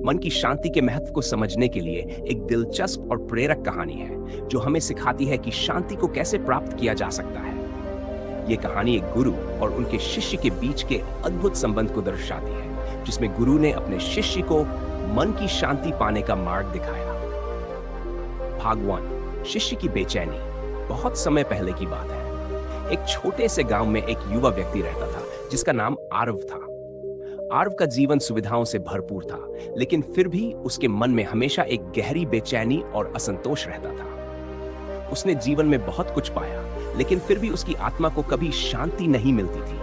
मन की शांति के महत्व को समझने के लिए एक दिलचस्प और प्रेरक कहानी है जो हमें सिखाती है कि शांति को कैसे प्राप्त किया जा सकता है। ये कहानी एक गुरु और उनके शिष्य के बीच के अद्भुत संबंध को दर्शाती है, जिसमें गुरु ने अपने शिष्य को मन की शांति पाने का मार्ग दिखाया। भाग 1, शिष्य की बेचैनी। बहुत समय पहले की बात है। एक छोटे से गांव में एक युवा व्यक्ति रहता था जिसका नाम आरव था। आरव का जीवन सुविधाओं से भरपूर था, लेकिन फिर भी उसके मन में हमेशा एक गहरी बेचैनी और असंतोष रहता था। उसने जीवन में बहुत कुछ पाया, लेकिन फिर भी उसकी आत्मा को कभी शांति नहीं मिलती थी।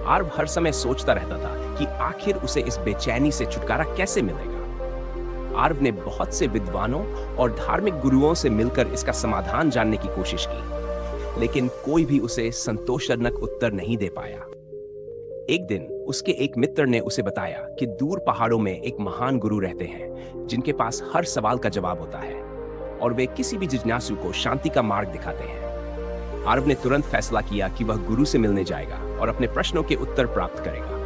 आरव हर समय सोचता रहता था कि आखिर उसे इस बेचैनी से छुटकारा कैसे मिलेगा। आरव ने बहुत से विद्वानों और धार्मिक गुरुओं से मिलकर इसका समाधान जानने की कोशिश की, लेकिन कोई भी उसे संतोषजनक उत्तर नहीं दे पाया। एक दिन उसके एक मित्र ने उसे बताया कि दूर पहाड़ों में एक महान गुरु रहते हैं जिनके पास हर सवाल का जवाब होता है और वे किसी भी जिज्ञासु को शांति का मार्ग दिखाते हैं। आरव ने तुरंत फैसला किया कि वह गुरु से मिलने जाएगा और अपने प्रश्नों के उत्तर प्राप्त करेगा।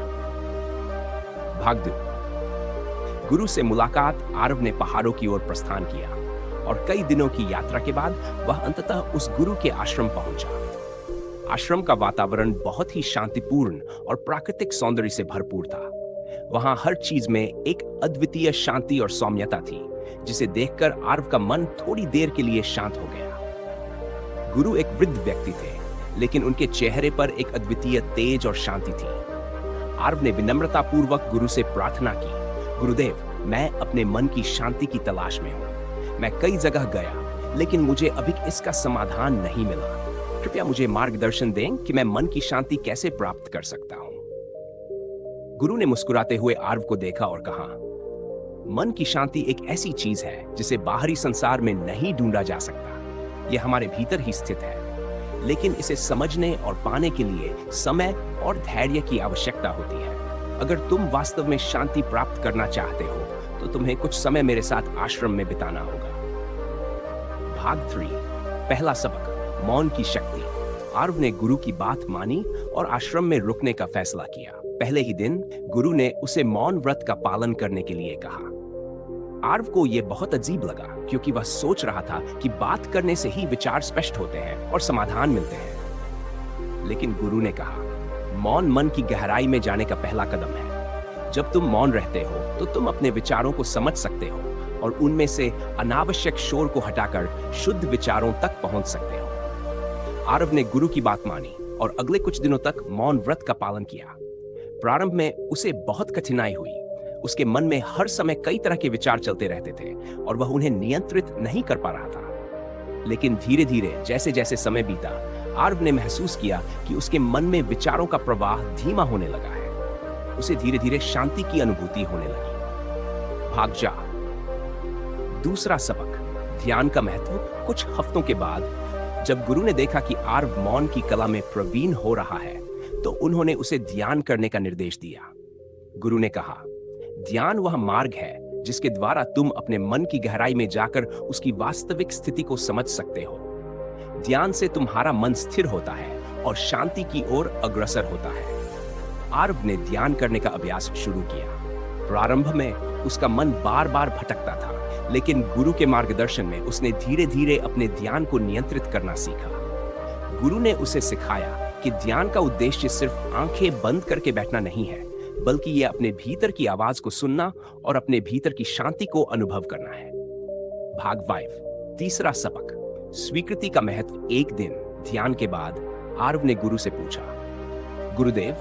भाग 2, गुरु से मुलाकात। आरव ने पहाड़ों की ओर प्रस्थान किया और कई दिनों की यात्रा के बाद वह अंततः उस गुरु के आश्रम पहुंचा। आश्रम का वातावरण बहुत ही शांतिपूर्ण और प्राकृतिक सौंदर्य से भरपूर था। वहां हर चीज में एक अद्वितीय शांति और सौम्यता थी, जिसे देखकर आरव का मन थोड़ी देर के लिए शांत हो गया। गुरु एक वृद्ध व्यक्ति थे, लेकिन उनके चेहरे पर एक अद्वितीय तेज और शांति थी। आरव ने विनम्रतापूर्वक गुरु से प्रार्थना की, गुरुदेव, मैं अपने मन की शांति की तलाश में हूं। मैं कई जगह गया, लेकिन मुझे अभी इसका समाधान नहीं मिला। कृपया मुझे मार्गदर्शन दें कि मैं मन की शांति कैसे प्राप्त कर सकता हूं। गुरु ने मुस्कुराते हुए आरव को देखा और कहा, मन की शांति एक ऐसी चीज है जिसे बाहरी संसार में नहीं ढूंढा जा सकता। यह हमारे भीतर ही स्थित है, लेकिन इसे समझने और पाने के लिए समय और धैर्य की आवश्यकता होती है। अगर तुम वास्तव में शांति प्राप्त करना चाहते हो तो तुम्हें कुछ समय मेरे साथ आश्रम में बिताना होगा। भाग 3, पहला सबक, मौन की शक्ति। आरव ने गुरु की बात मानी और आश्रम में रुकने का फैसला किया। पहले ही दिन गुरु ने उसे मौन व्रत का पालन करने के लिए कहा। आरव को यह बहुत अजीब लगा, क्योंकि वह सोच रहा था कि बात करने से ही विचार स्पष्ट होते हैं और समाधान मिलते हैं। लेकिन गुरु ने कहा, मौन मन की गहराई में जाने का पहला कदम है। जब तुम मौन रहते हो तो तुम अपने विचारों को समझ सकते हो और उनमें से अनावश्यक शोर को हटाकर शुद्ध विचारों तक पहुंच सकते हो। आरव ने गुरु की बात मानी और अगले कुछ दिनों तक मौन व्रत का पालन किया। प्रारंभ में उसे बहुत कठिनाई हुई। उसके मन में हर समय कई तरह के विचार चलते रहते थे और वह उन्हें नियंत्रित नहीं कर पा रहा था। लेकिन धीरे धीरे जैसे जैसे समय बीता, आरव ने महसूस किया कि उसके मन में विचारों का प्रवाह धीमा होने लगा है। उसे धीरे धीरे शांति की अनुभूति होने लगी। भाग 4, दूसरा सबक, ध्यान का महत्व। कुछ हफ्तों के बाद जब गुरु ने देखा कि आरव मौन की कला में प्रवीण हो रहा है, तो उन्होंने उसे ध्यान करने का निर्देश दिया। गुरु ने कहा, ध्यान वह मार्ग है जिसके द्वारा तुम अपने मन की गहराई में जाकर उसकी वास्तविक स्थिति को समझ सकते हो। ध्यान से तुम्हारा मन स्थिर होता है और शांति की ओर अग्रसर होता है। आरव ने ध्यान करने का अभ्यास शुरू किया। प्रारंभ में उसका मन बार बार भटकता था, लेकिन गुरु के मार्गदर्शन में उसने धीरे धीरे अपने ध्यान को नियंत्रित करना सीखा। गुरु ने उसे सिखाया कि ध्यान का उद्देश्य सिर्फ आंखें बंद करके बैठना नहीं है, बल्कि यह अपने भीतर की आवाज को सुनना और अपने भीतर की शांति को अनुभव करना है। भाग 5, तीसरा सबक, स्वीकृति का महत्व। एक दिन ध्यान के बाद आरव ने गुरु से पूछा, गुरुदेव,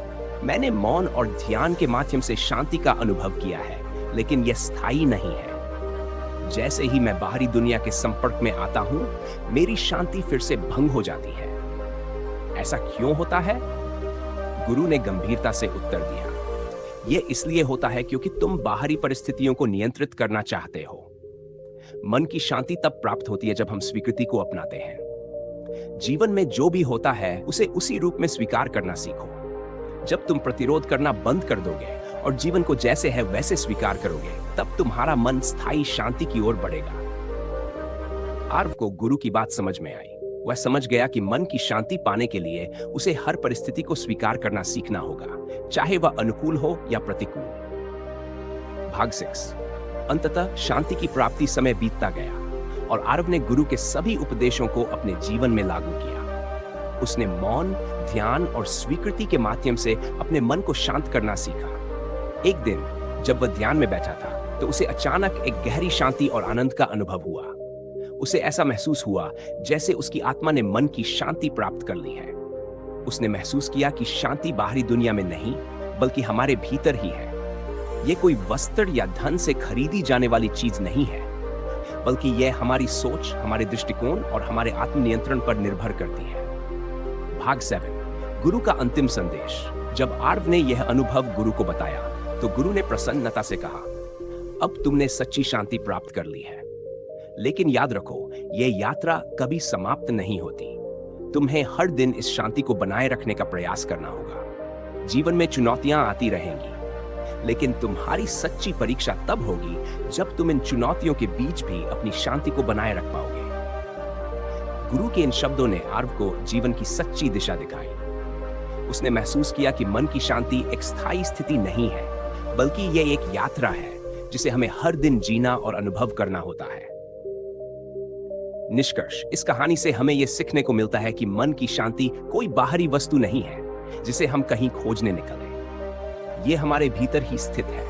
मैंने मौन और ध्यान के माध्यम से शांति का अनुभव किया है, लेकिन यह स्थायी नहीं है। जैसे ही मैं बाहरी दुनिया के संपर्क में आता हूं, मेरी शांति फिर से भंग हो जाती है। ऐसा क्यों होता है? गुरु ने गंभीरता से उत्तर दिया, यह इसलिए होता है क्योंकि तुम बाहरी परिस्थितियों को नियंत्रित करना चाहते हो। मन की शांति तब प्राप्त होती है जब हम स्वीकृति को अपनाते हैं। जीवन में जो भी होता है उसे उसी रूप में स्वीकार करना सीखो। जब तुम प्रतिरोध करना बंद कर दोगे और जीवन को जैसे है वैसे स्वीकार करोगे, तब तुम्हारा मन स्थायी शांति की ओर बढ़ेगा। आरव को गुरु की बात समझ में आई। वह समझ गया कि मन की शांति पाने के लिए उसे हर परिस्थिति को स्वीकार करना सीखना होगा, चाहे वह अनुकूल हो या प्रतिकूल। भाग 6। अंततः शांति की प्राप्ति समय बीतता गया और आरव ने गुरु के सभी उपदेशों को अपने जीवन में लागू किया। उसने मौन, ध्यान और स्वीकृति के माध्यम से अपने मन को शांत करना सीखा। एक दिन जब वह ध्यान में बैठा था तो उसे अचानक एक गहरी शांति और आनंद का अनुभव हुआ। उसे ऐसा महसूस हुआ जैसे उसकी आत्मा ने मन की शांति प्राप्त कर ली है। उसने महसूस किया कि शांति बाहरी दुनिया में नहीं बल्कि हमारे भीतर ही है। यह कोई वस्त्र या धन से खरीदी जाने वाली चीज नहीं है, बल्कि यह हमारी सोच, हमारे दृष्टिकोण और हमारे आत्मनियंत्रण पर निर्भर करती है। भाग 7। गुरु का अंतिम संदेश। जब आर्व ने यह अनुभव गुरु को बताया तो गुरु ने प्रसन्नता से कहा, अब तुमने सच्ची शांति प्राप्त कर ली है। लेकिन याद रखो, यह यात्रा कभी समाप्त नहीं होती। तुम्हें हर दिन इस शांति को बनाए रखने का प्रयास करना होगा। जीवन में चुनौतियां आती रहेंगी, लेकिन तुम्हारी सच्ची परीक्षा तब होगी जब तुम इन चुनौतियों के बीच भी अपनी शांति को बनाए रख पाओगे। गुरु के इन शब्दों ने आर्व को जीवन की सच्ची दिशा दिखाई। उसने महसूस किया कि मन की शांति एक स्थायी स्थिति नहीं है, बल्कि यह एक यात्रा है जिसे हमें हर दिन जीना और अनुभव करना होता है। निष्कर्ष, इस कहानी से हमें यह सीखने को मिलता है कि मन की शांति कोई बाहरी वस्तु नहीं है जिसे हम कहीं खोजने निकले। यह हमारे भीतर ही स्थित है,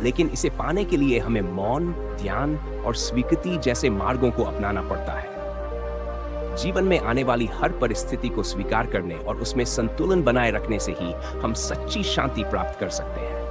लेकिन इसे पाने के लिए हमें मौन, ध्यान और स्वीकृति जैसे मार्गों को अपनाना पड़ता है। जीवन में आने वाली हर परिस्थिति को स्वीकार करने और उसमें संतुलन बनाए रखने से ही हम सच्ची शांति प्राप्त कर सकते हैं।